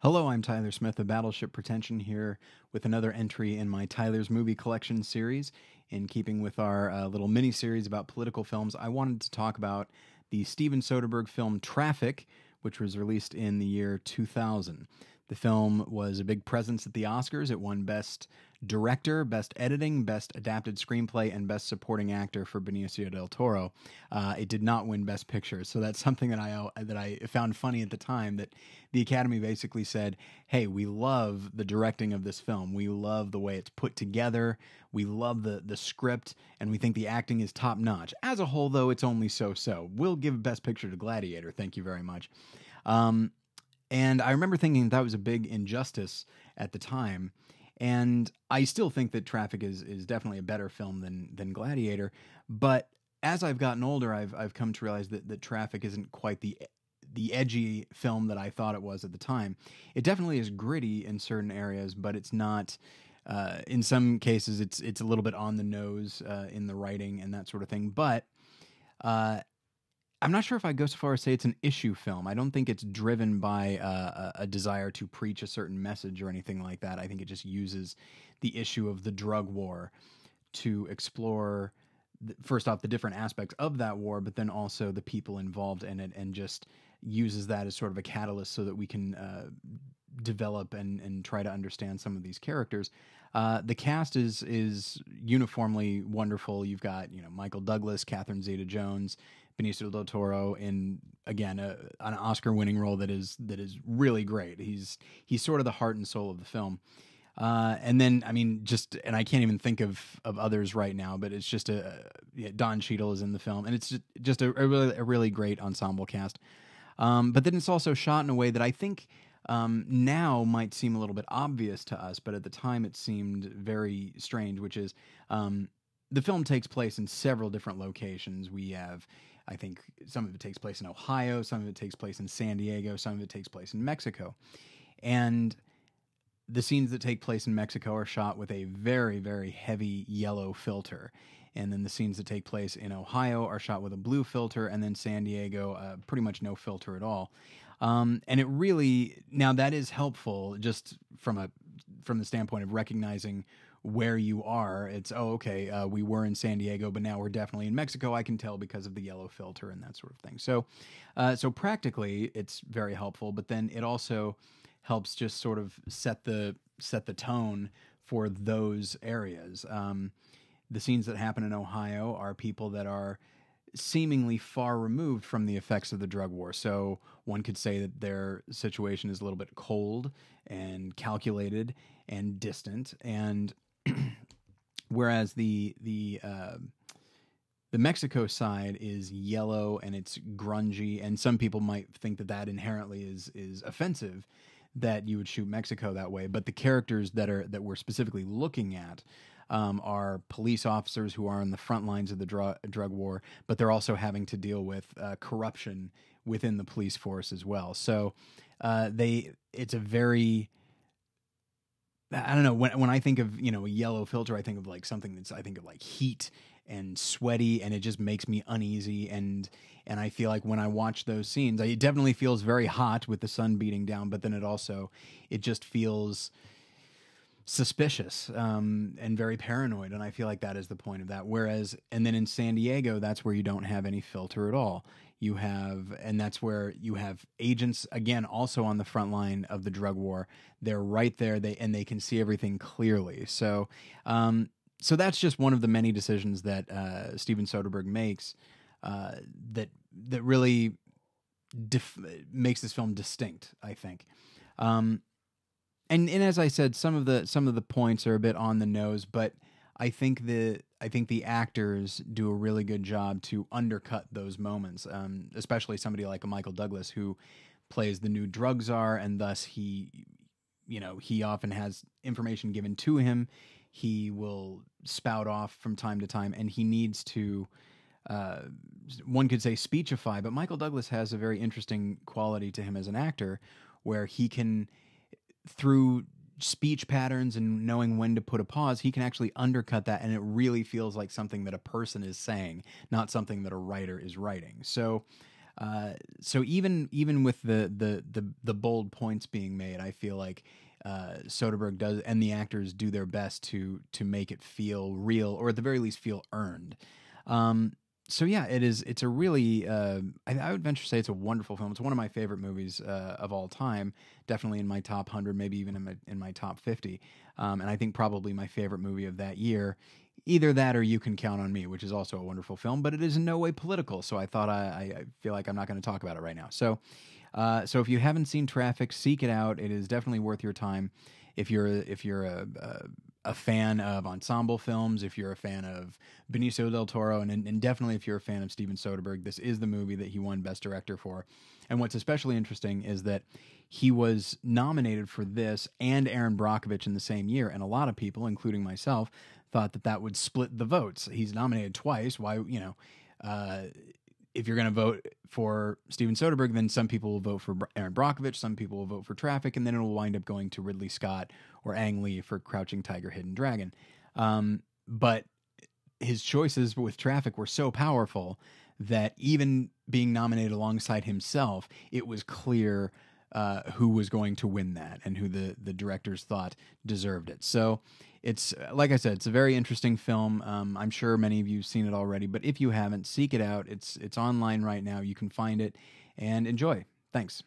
Hello, I'm Tyler Smith of Battleship Pretension here with another entry in my Tyler's Movie Collection series. In keeping with our little mini series about political films, I wanted to talk about the Steven Soderbergh film Traffic, which was released in the year 2000. The film was a big presence at the Oscars. It won Best Director, Best Editing, Best Adapted Screenplay, and Best Supporting Actor for Benicio del Toro. It did not win Best Picture, so that's something that I found funny at the time. That the Academy basically said, "Hey, we love the directing of this film. We love the way it's put together. We love the script, and we think the acting is top notch. As a whole, though, it's only so. We'll give Best Picture to Gladiator. Thank you very much." Um, and I remember thinking that was a big injustice at the time. And I still think that Traffic is definitely a better film than Gladiator. But as I've gotten older, I've come to realize that Traffic isn't quite the edgy film that I thought it was at the time. It definitely is gritty in certain areas, but it's not. In some cases, it's a little bit on the nose in the writing and that sort of thing. But uh, I'm not sure if I'd go so far as say it's an issue film. I don't think it's driven by a desire to preach a certain message or anything like that. I think it just uses the issue of the drug war to explore, first off, the different aspects of that war, but then also the people involved in it, and just uses that as sort of a catalyst so that we can develop and try to understand some of these characters. The cast is uniformly wonderful. You've got Michael Douglas, Catherine Zeta-Jones, Benicio del Toro in again an Oscar-winning role that is really great. He's sort of the heart and soul of the film. And then, I mean, and I can't even think of others right now, but it's just Don Cheadle is in the film, and it's just a really great ensemble cast. But then it's also shot in a way that I think now might seem a little bit obvious to us, but at the time it seemed very strange, which is the film takes place in several different locations. We have, I think, some of it takes place in Ohio, some of it takes place in San Diego, some of it takes place in Mexico. And the scenes that take place in Mexico are shot with a very, very heavy yellow filter. And then the scenes that take place in Ohio are shot with a blue filter, and then San Diego, pretty much no filter at all. And it really, now that is helpful just from the standpoint of recognizing where you are. It's, okay, we were in San Diego, but now we're definitely in Mexico. I can tell because of the yellow filter and that sort of thing. So practically, it's very helpful. But then it also helps just sort of set the tone for those areas. The scenes that happen in Ohio are people that are seemingly far removed from the effects of the drug war. So one could say that their situation is a little bit cold and calculated and distant. And whereas the Mexico side is yellow and it's grungy, and some people might think that inherently is offensive, that you would shoot Mexico that way. But the characters that we're specifically looking at are police officers who are on the front lines of the drug war, but they're also having to deal with corruption within the police force as well. So it's a very, I don't know, when I think of a yellow filter, I think of like something I think of like heat and sweaty, and it just makes me uneasy. And I feel like when I watch those scenes, it definitely feels very hot with the sun beating down, but then it just feels suspicious and very paranoid. And I feel like that is the point of that. And then in San Diego, that's where you don't have any filter at all. And that's where you have agents, again, also on the front line of the drug war. They're right there, they can see everything clearly. So that's just one of the many decisions that Steven Soderbergh makes that really makes this film distinct, I think. And as I said, some of the points are a bit on the nose, but I think the actors do a really good job to undercut those moments, especially somebody like a Michael Douglas, who plays the new drug czar, and thus he often has information given to him. He will spout off from time to time, and he needs to, one could say, speechify, but Michael Douglas has a very interesting quality to him as an actor, where he can, through speech patterns and knowing when to put a pause, he can actually undercut that, and it really feels like something that a person is saying, not something that a writer is writing. So So even with the bold points being made, I feel like Soderbergh does, and the actors do their best to make it feel real, or at the very least feel earned. Um, so yeah, it is. It's a really, I would venture to say it's a wonderful film. It's one of my favorite movies of all time. Definitely in my top 100, maybe even in my top 50. And I think probably my favorite movie of that year. Either that or You Can Count on Me, which is also a wonderful film, but it is in no way political. So I thought I feel like I'm not going to talk about it right now. So if you haven't seen Traffic, seek it out. It is definitely worth your time. If you're a fan of ensemble films, if you're a fan of Benicio del Toro, and definitely if you're a fan of Steven Soderbergh, this is the movie that he won Best Director for. And what's especially interesting is that he was nominated for this and Aaron Brockovich in the same year, and a lot of people, including myself, thought that would split the votes. He's nominated twice. Why, if you're going to vote for Steven Soderbergh, then some people will vote for Aaron Brockovich, some people will vote for Traffic, and then it'll wind up going to Ridley Scott or Ang Lee for Crouching Tiger, Hidden Dragon. But his choices with Traffic were so powerful that even being nominated alongside himself, it was clear who was going to win that and who the directors thought deserved it. So it's, like I said, it's a very interesting film. I'm sure many of you have seen it already, but if you haven't, seek it out. It's online right now. You can find it and enjoy. Thanks.